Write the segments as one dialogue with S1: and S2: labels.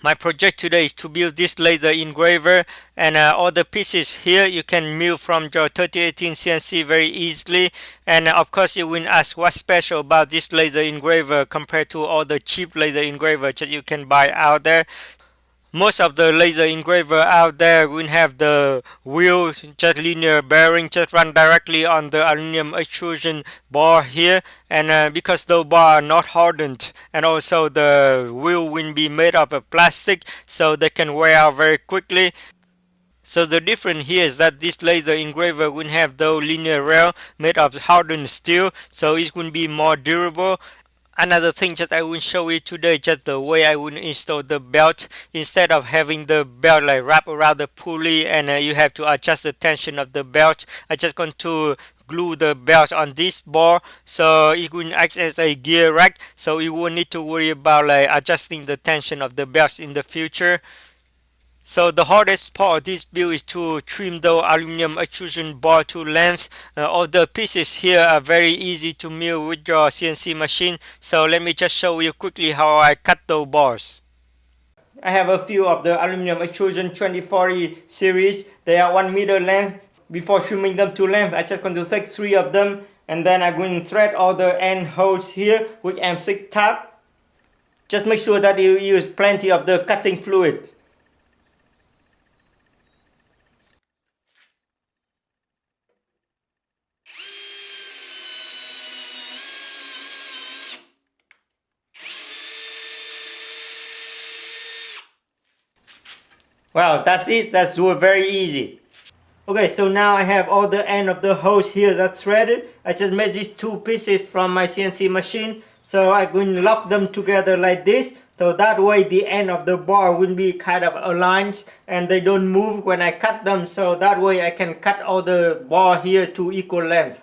S1: My project today is to build this laser engraver, and all the pieces here you can mill from your 3018 CNC very easily. And of course you will ask what's special about this laser engraver compared to all the cheap laser engravers that you can buy out there. Most of the laser engraver out there will have the wheel just linear bearing just run directly on the aluminum extrusion bar here, and because the bar are not hardened, and also the wheel will be made of a plastic, so they can wear out very quickly. So the difference here is that this laser engraver will have the linear rail made of hardened steel, so it will be more durable. Another thing that I will show you today is just the way I will install the belt. Instead of having the belt like wrap around the pulley and you have to adjust the tension of the belt, I just going to glue the belt on this bar, so it will act as a gear rack, so you won't need to worry about like adjusting the tension of the belt in the future. So the hardest part of this build is to trim the aluminum extrusion bar to length. All the pieces here are very easy to mill with your CNC machine. So let me just show you quickly how I cut the bars. I have a few of the aluminum extrusion 2040 series. They are 1 meter length. Before trimming them to length, I just going to take 3 of them, and then I'm going to thread all the end holes here with M6 tab. Just make sure that you use plenty of the cutting fluid. Wow, that's it. That's very easy. Okay, so now I have all the end of the hose here that's threaded. I just made these 2 pieces from my CNC machine. So I'm going to lock them together like this. So that way the end of the bar will be kind of aligned and they don't move when I cut them. So that way I can cut all the bar here to equal length.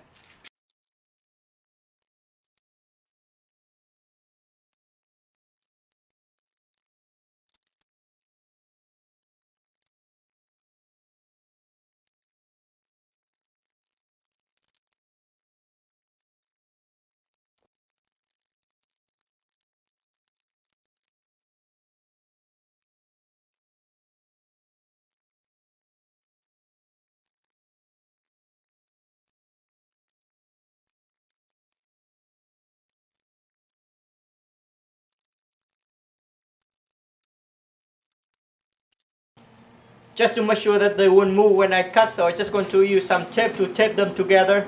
S1: Just to make sure that they won't move when I cut, so I'm just going to use some tape to tape them together.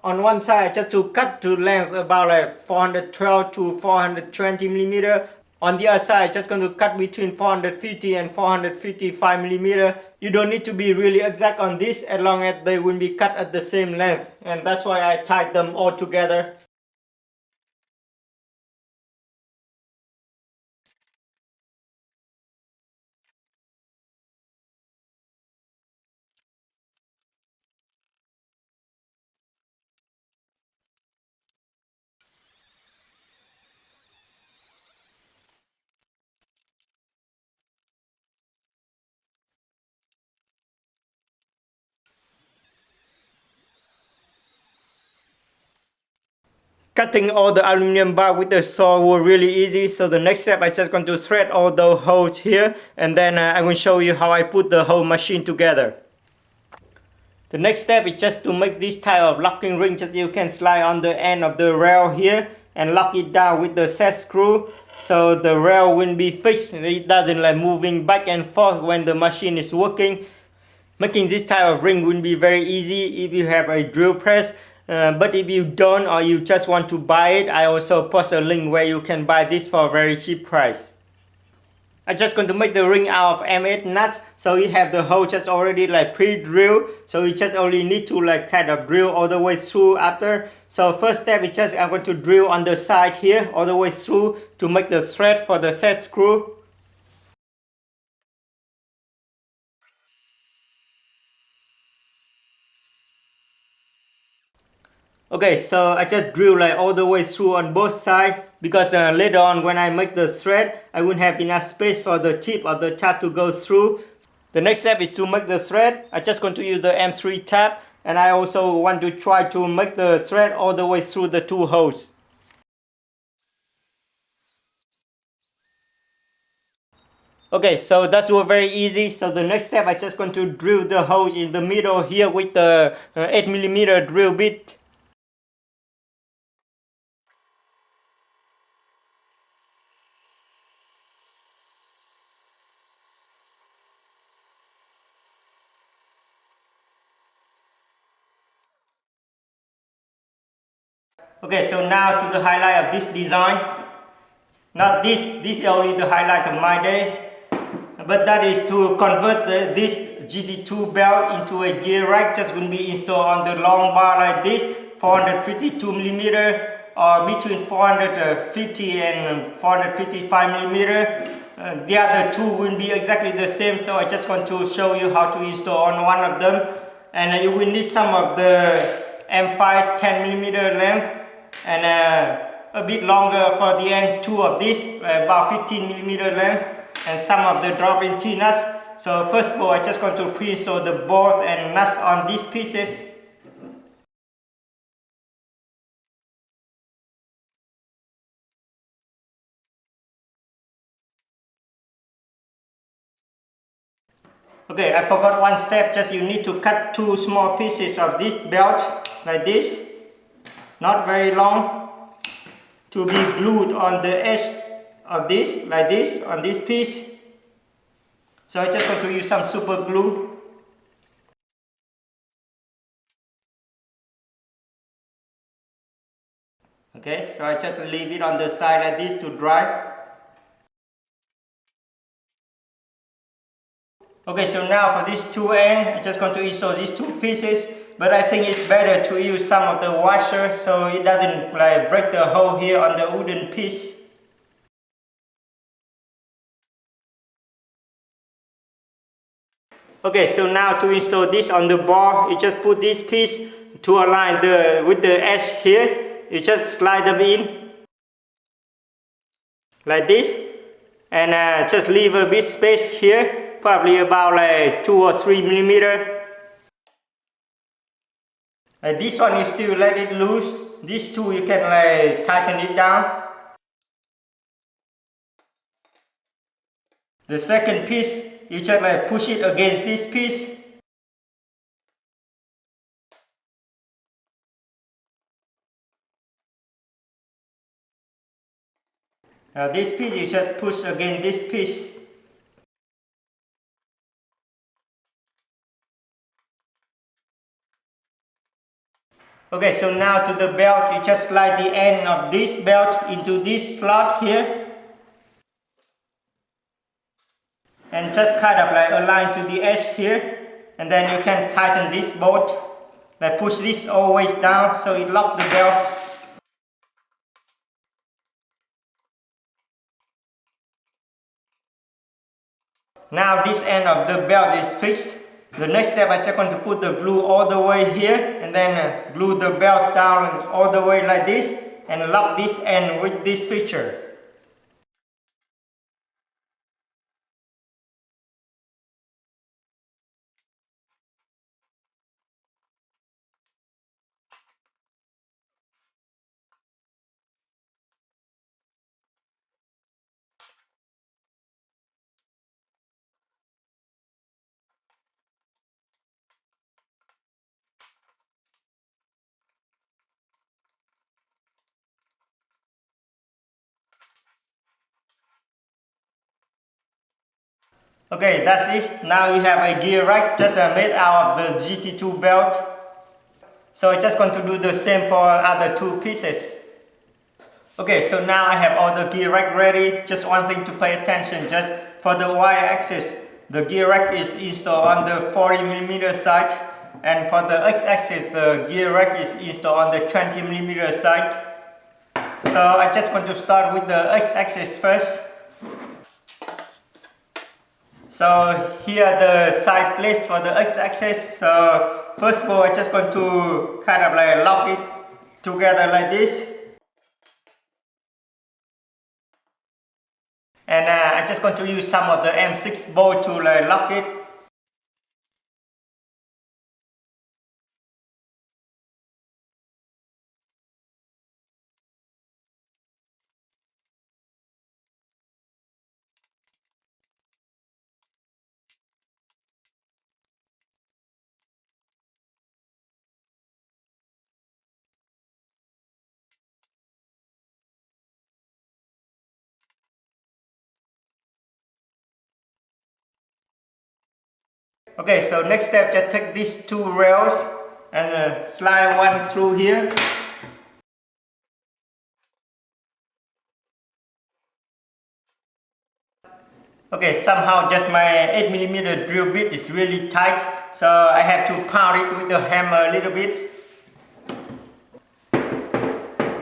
S1: On one side, just to cut to length about like 412 to 420 millimeter. On the other side, just going to cut between 450 and 455 millimeter. You don't need to be really exact on this as long as they will be cut at the same length, and that's why I tied them all together. Cutting all the aluminum bar with the saw was really easy, so the next step I just going to thread all the holes here, and then I will show you how I put the whole machine together. The next step is just to make this type of locking ring that you can slide on the end of the rail here and lock it down with the set screw, so the rail will be fixed and it doesn't like moving back and forth when the machine is working. Making this type of ring will be very easy if you have a drill press. But if you don't, or you just want to buy it, I also post a link where you can buy this for a very cheap price. I'm just going to make the ring out of M8 nuts, so you have the hole just already like pre-drilled, so you just only need to like kind of drill all the way through after. So first step is just I'm going to drill on the side here all the way through to make the thread for the set screw. Okay, so I just drill like all the way through on both sides, because later on when I make the thread, I won't have enough space for the tip of the tab to go through. The next step is to make the thread. I'm just going to use the M3 tab, and I also want to try to make the thread all the way through the two holes. Okay, so that's very easy. So the next step, I'm just going to drill the holes in the middle here with the 8mm drill bit. Okay, so now to the highlight of this design. Not this is only the highlight of my day, but that is to convert this GT2 belt into a gear rack. Just going to be installed on the long bar like this, 452mm or between 450 and 455mm. The other two will be exactly the same, so I just want to show you how to install on one of them. And you will need some of the M5 10mm length and a bit longer for the end two of this, about 15mm length, and some of the drop-in T-nuts. So first of all, I'm just going to pre-install the bolts and nuts on these pieces. Okay, I forgot one step. Just you need to cut two small pieces of this belt like this, not very long, to be glued on the edge of this, like this, on this piece. So I'm just going to use some super glue. Okay, so I just leave it on the side like this to dry. Okay, so now for these two ends, I'm just going to install these two pieces, but I think it's better to use some of the washer so it doesn't like break the hole here on the wooden piece. Okay, so now to install this on the bar, you just put this piece to align with the edge here. You just slide them in like this, and just leave a bit space here, probably about like 2 or 3mm. This one you still let it loose. These two you can like tighten it down. The second piece you just like push it against this piece. Now this piece you just push against this piece. Okay, so now to the belt, you just slide the end of this belt into this slot here. And just kind of like align to the edge here. And then you can tighten this bolt. Like push this always down so it locks the belt. Now this end of the belt is fixed. The next step, I'm just going to put the glue all the way here and then glue the belt down all the way like this and lock this end with this fixture. Okay, that's it. Now you have a gear rack just made out of the GT2 belt. So I'm just going to do the same for other two pieces. Okay, so now I have all the gear rack ready. Just one thing to pay attention, just for the y-axis, the gear rack is installed on the 40mm side, and for the x-axis, the gear rack is installed on the 20mm side. So I'm just going to start with the x-axis first. So here the side placed for the x-axis. So first of all, I'm just going to kind of like lock it together like this. And I'm just going to use some of the M6 bolt to like lock it. Okay, so next step, just take these two rails and slide one through here. Okay, somehow just my 8mm drill bit is really tight, so I have to pound it with the hammer a little bit.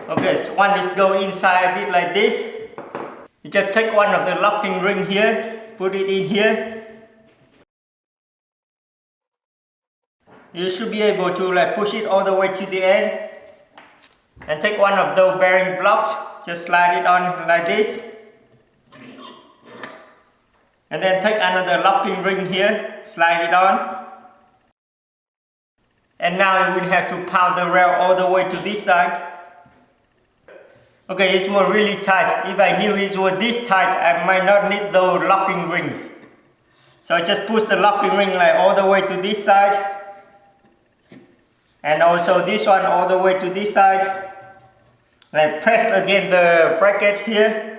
S1: Okay, so one is go inside a bit like this. You just take one of the locking ring here, put it in here. You should be able to like push it all the way to the end. And take one of those bearing blocks, just slide it on like this. And then take another locking ring here, slide it on. And now you will have to pound the rail all the way to this side. Okay, it was really tight. If I knew it was this tight, I might not need those locking rings. So I just push the locking ring like all the way to this side. And also this one all the way to this side. Like press against the bracket here.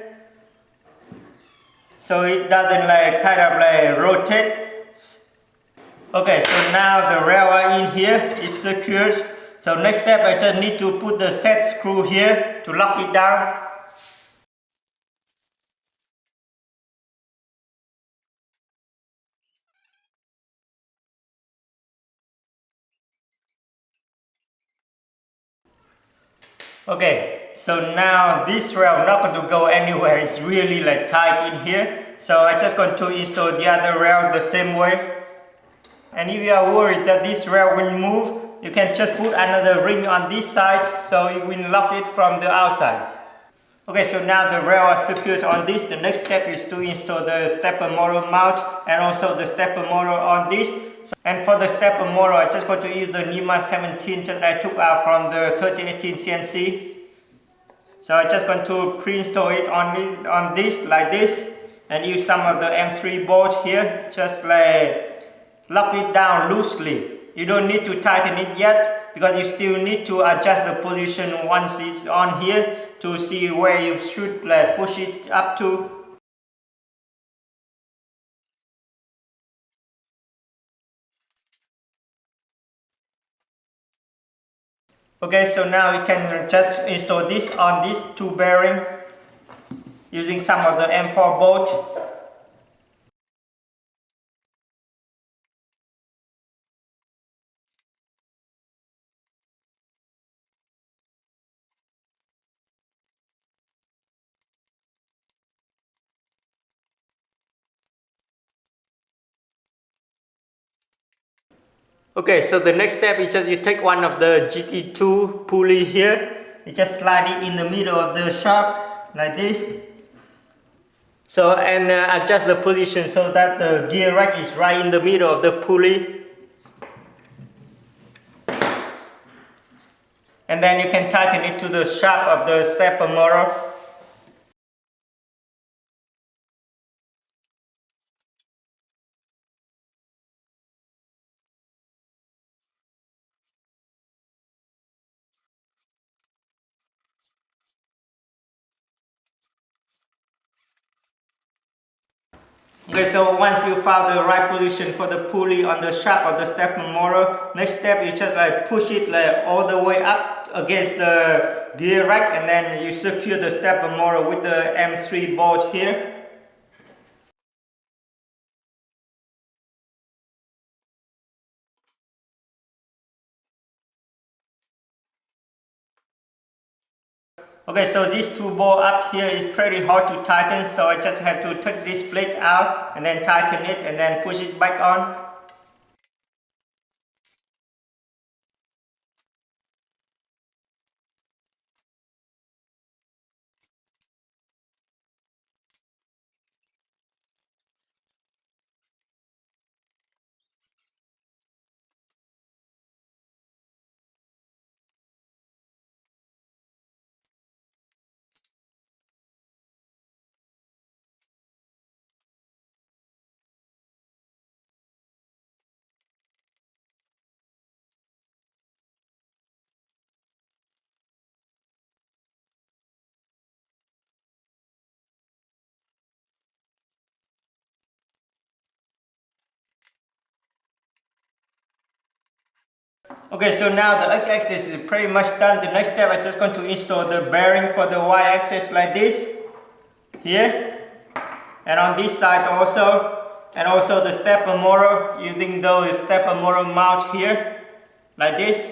S1: So it doesn't like kind of like rotate. Okay, so now the rail are in here, it's secured. So next step I just need to put the set screw here to lock it down. Okay, so now this rail not going to go anywhere, it's really like tight in here. So I just going to install the other rail the same way. And if you are worried that this rail will move, you can just put another ring on this side so it will lock it from the outside. Okay, so now the rail is secured on this. The next step is to install the stepper motor mount and also the stepper motor on this. And for the stepper motor, I'm just going to use the NEMA 17 that I took out from the 3018 CNC. So I'm just going to pre-install it on this like this and use some of the M3 bolt here, just like lock it down loosely. You don't need to tighten it yet because you still need to adjust the position once it's on here to see where you should like push it up to. Okay, so now we can just install this on these two bearings using some of the M4 bolt. Okay, so the next step is just you take one of the GT2 pulley here, you just slide it in the middle of the shaft like this. So and adjust the position so that the gear rack is right in the middle of the pulley. And then you can tighten it to the shaft of the stepper motor. Okay, so once you found the right position for the pulley on the shaft of the stepper motor, next step you just like push it like all the way up against the gear rack and then you secure the stepper motor with the M3 bolt here. Okay, so these two bolts up here is pretty hard to tighten, so I just have to take this plate out and then tighten it and then push it back on. Okay, so now the x-axis is pretty much done. The next step, I'm just going to install the bearing for the y-axis like this, here, and on this side also, and also the stepper motor, using those stepper motor mounts here, like this.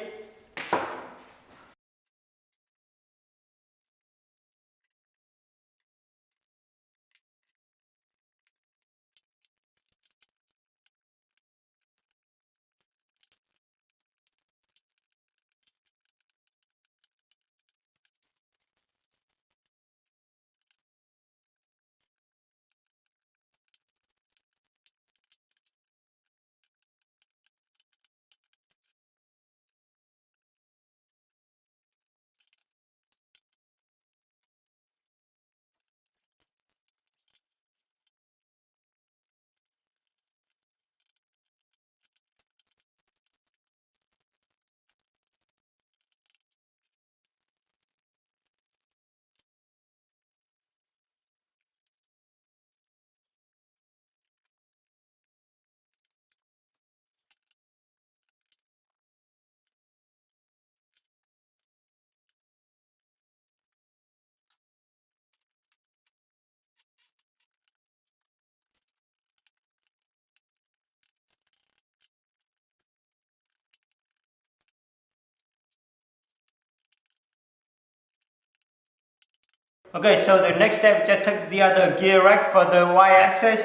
S1: Okay, so the next step, just take the other gear rack for the y-axis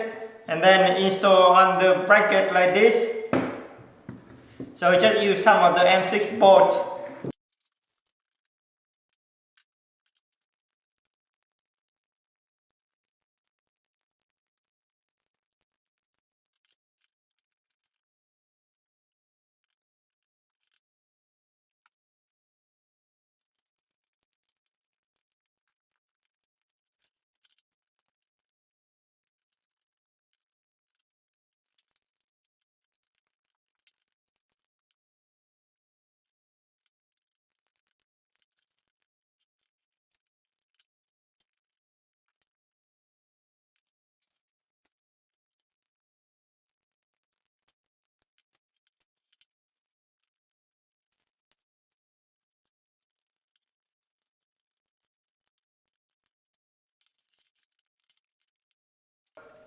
S1: and then install on the bracket like this. So just use some of the M6 bolt.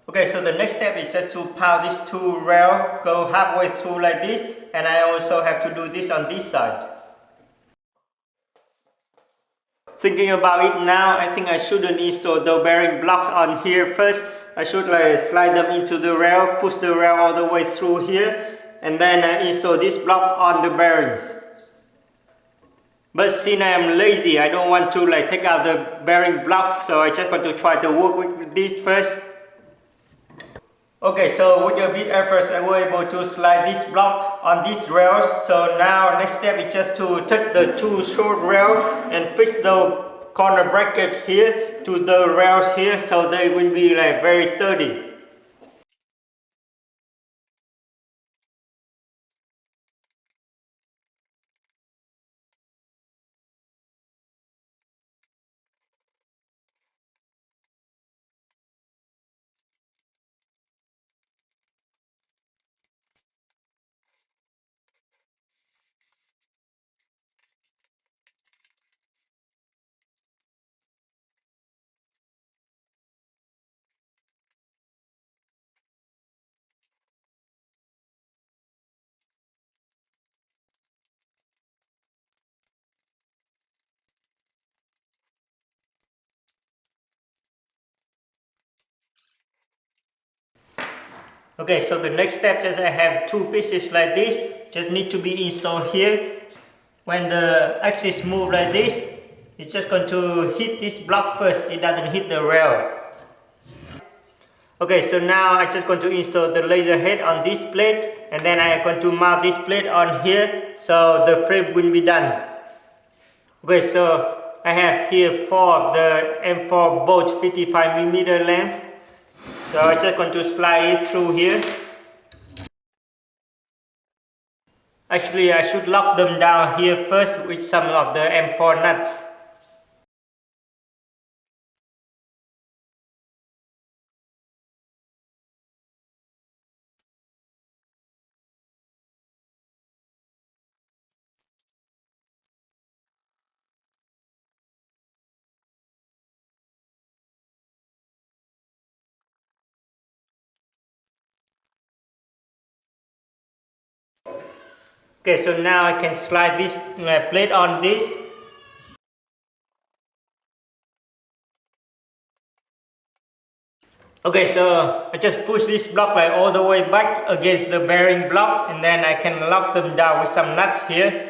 S1: Okay, so the next step is just to power these two rails, go halfway through like this, and I also have to do this on this side. Thinking about it now, I think I shouldn't install the bearing blocks on here first. I should slide them into the rail, push the rail all the way through here, and then install this block on the bearings. But since I am lazy, I don't want to take out the bearing blocks, so I just want to try to work with this first. Okay, so with a bit effort, I was able to slide this block on these rails. So now next step is just to take the two short rails and fix the corner bracket here to the rails here, so they will be very sturdy. Okay, so the next step is I have two pieces like this, just need to be installed here. When the axis move like this, it's just going to hit this block first, it doesn't hit the rail. Okay, so now I'm just going to install the laser head on this plate, and then I'm going to mount this plate on here, so the frame will be done. Okay, so I have here four of the M4 bolts 55mm length. So I'm just going to slide it through here. Actually, I should lock them down here first with some of the M4 nuts. Okay, so now I can slide this plate on this. Okay, so I just push this block like all the way back against the bearing block, and then I can lock them down with some nuts here.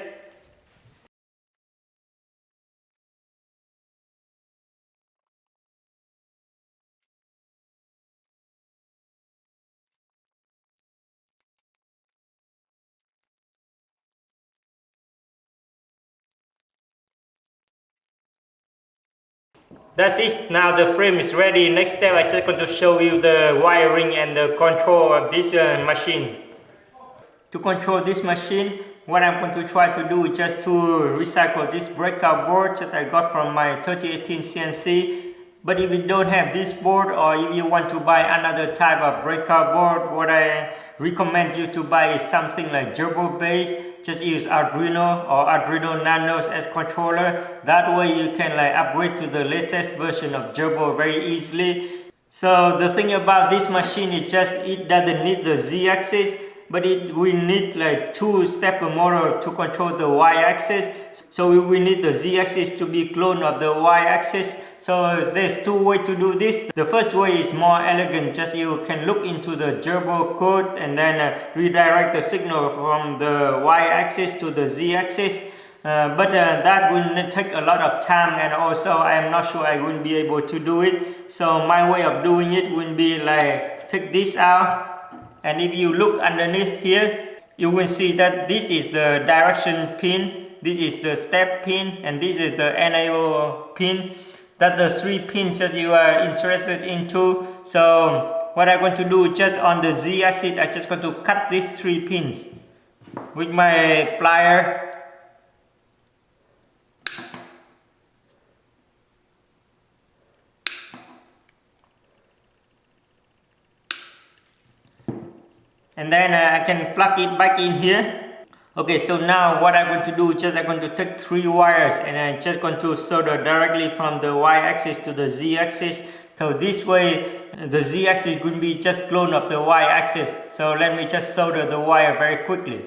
S1: That's it. Now the frame is ready. Next step, I just going to show you the wiring and the control of this machine. To control this machine, what I'm going to try to do is just to recycle this breakout board that I got from my 3018 CNC. But if you don't have this board, or if you want to buy another type of breakout board, what I recommend you to buy is something like gerbil based. Just use Arduino or Arduino Nanos as controller. That way you can like upgrade to the latest version of gerbil very easily. So the thing about this machine is just it doesn't need the Z-axis, but it will need like two stepper motor to control the Y-axis. So we need the Z-axis to be clone of the Y-axis. So there's two ways to do this. The first way is more elegant. Just you can look into the gerbil code and then redirect the signal from the Y-axis to the Z-axis. But that will take a lot of time, and also I'm not sure I will be able to do it. So my way of doing it will be like take this out, and if you look underneath here, you will see that this is the direction pin, this is the step pin, and this is the enable pin. That's the three pins that you are interested into. So what I'm going to do, just on the Z-axis, I'm just going to cut these three pins with my plier. And then I can plug it back in here. Okay, so now what I'm going to do is just I'm going to take three wires and I'm just going to solder directly from the Y-axis to the Z-axis. So this way the Z-axis will be just clone of the Y-axis. So let me just solder the wire very quickly.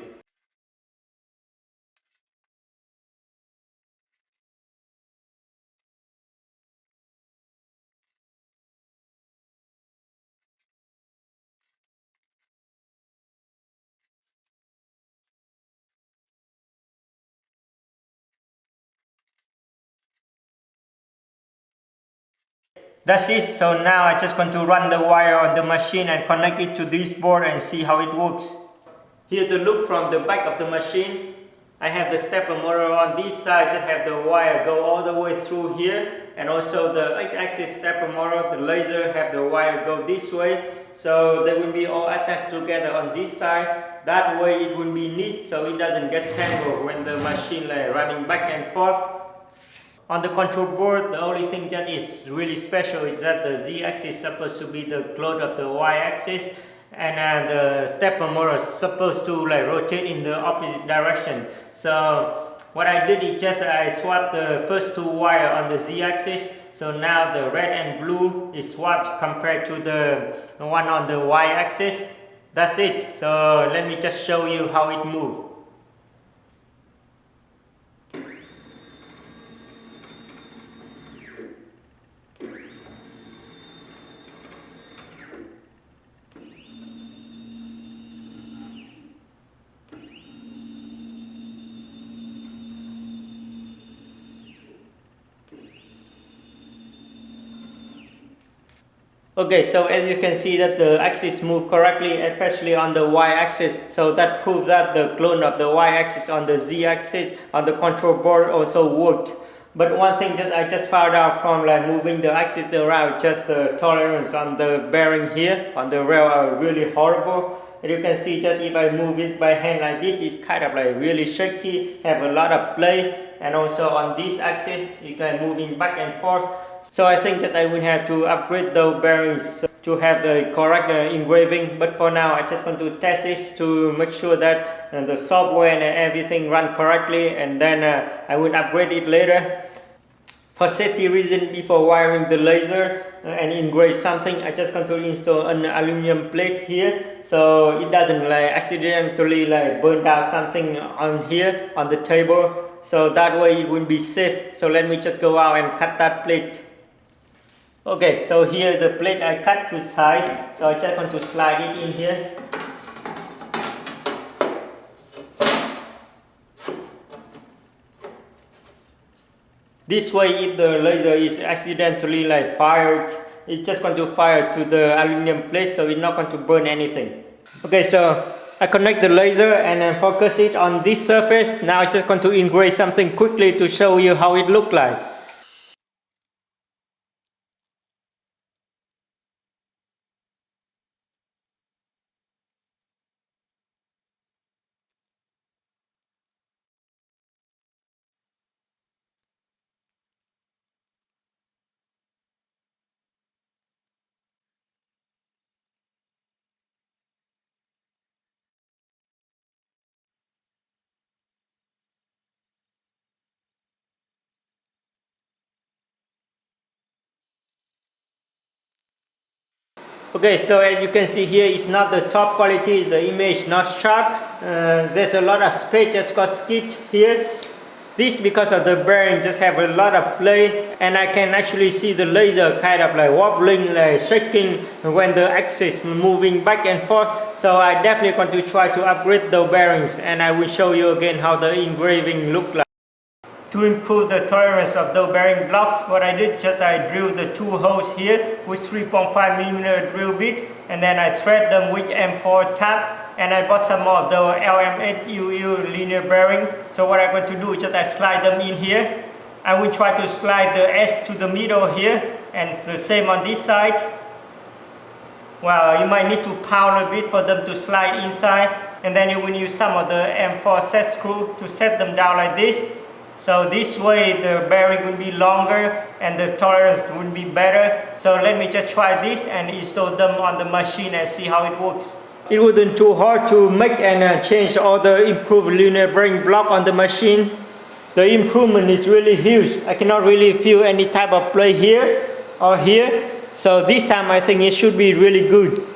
S1: That's it. So now I'm just going to run the wire on the machine and connect it to this board and see how it works. Here to look from the back of the machine, I have the stepper motor on this side, just have the wire go all the way through here, and also the X-axis stepper motor, the laser, have the wire go this way. So they will be all attached together on this side. That way it will be neat so it doesn't get tangled when the machine like running back and forth. On the control board, the only thing that is really special is that the Z-axis is supposed to be the clone of the Y-axis, and the stepper motor is supposed to like rotate in the opposite direction. So what I did is just I swapped the first two wire on the Z-axis. So now the red and blue is swapped compared to the one on the Y-axis. That's it. So let me just show you how it moves. Okay, so as you can see that the axis move correctly, especially on the Y-axis. So that proves that the clone of the Y-axis on the Z-axis on the control board also worked. But one thing that I just found out from like moving the axis around, just the tolerance on the bearing here on the rail are really horrible. And you can see just if I move it by hand like this, it's kind of like really shaky, have a lot of play. And also on this axis, you can moving back and forth. So I think that I will have to upgrade those bearings to have the correct engraving. But for now, I just want to test it to make sure that the software and everything run correctly, and then I will upgrade it later. For safety reason, before wiring the laser and engrave something, I just going to install an aluminum plate here, so it doesn't like accidentally like burn down something on here on the table. So that way it will be safe. So let me just go out and cut that plate. Okay, so here the plate I cut to size, so I just want to slide it in here. This way, if the laser is accidentally like fired, it's just going to fire to the aluminum plate, so it's not going to burn anything. Okay, so I connect the laser and then focus it on this surface. Now I'm just going to engrave something quickly to show you how it looks like. Okay, so as you can see here, it's not the top quality, the image not sharp. There's a lot of space just got skipped here. This because of the bearing just have a lot of play, and I can actually see the laser kind of like wobbling, like shaking when the axis moving back and forth. So I definitely want to try to upgrade the bearings, and I will show you again how the engraving look like. To improve the tolerance of the bearing blocks, what I did just I drilled the two holes here with 3.5mm drill bit, and then I thread them with M4 tab, and I bought some more of the LM8UU linear bearing. So what I'm going to do is just I slide them in here. I will try to slide the edge to the middle here, and it's the same on this side. Well, you might need to pound a bit for them to slide inside, and then you will use some of the M4 set screw to set them down like this. So this way the bearing will be longer and the tolerance will be better. So let me just try this and install them on the machine and see how it works. It wasn't too hard to make and change all the improved linear bearing block on the machine. The improvement is really huge. I cannot really feel any type of play here or here. So this time I think it should be really good.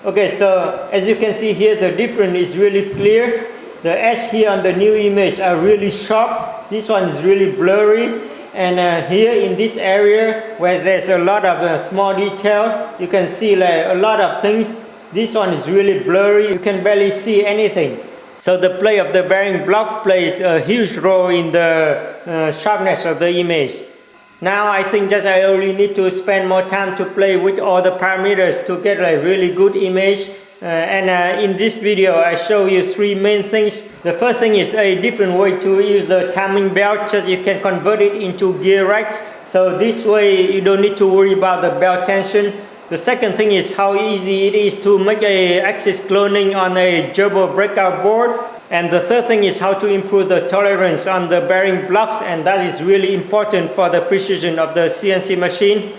S1: Okay, so as you can see here, the difference is really clear. The edge here on the new image are really sharp. This one is really blurry. And here in this area where there's a lot of small detail, you can see like a lot of things. This one is really blurry. You can barely see anything. So the play of the bearing block plays a huge role in the sharpness of the image. Now I think just I only need to spend more time to play with all the parameters to get a really good image. In this video I show you three main things. The first thing is a different way to use the timing belt, just you can convert it into gear racks. So this way you don't need to worry about the belt tension. The second thing is how easy it is to make a axis cloning on a GRBL breakout board. And the third thing is how to improve the tolerance on the bearing blocks, and that is really important for the precision of the CNC machine.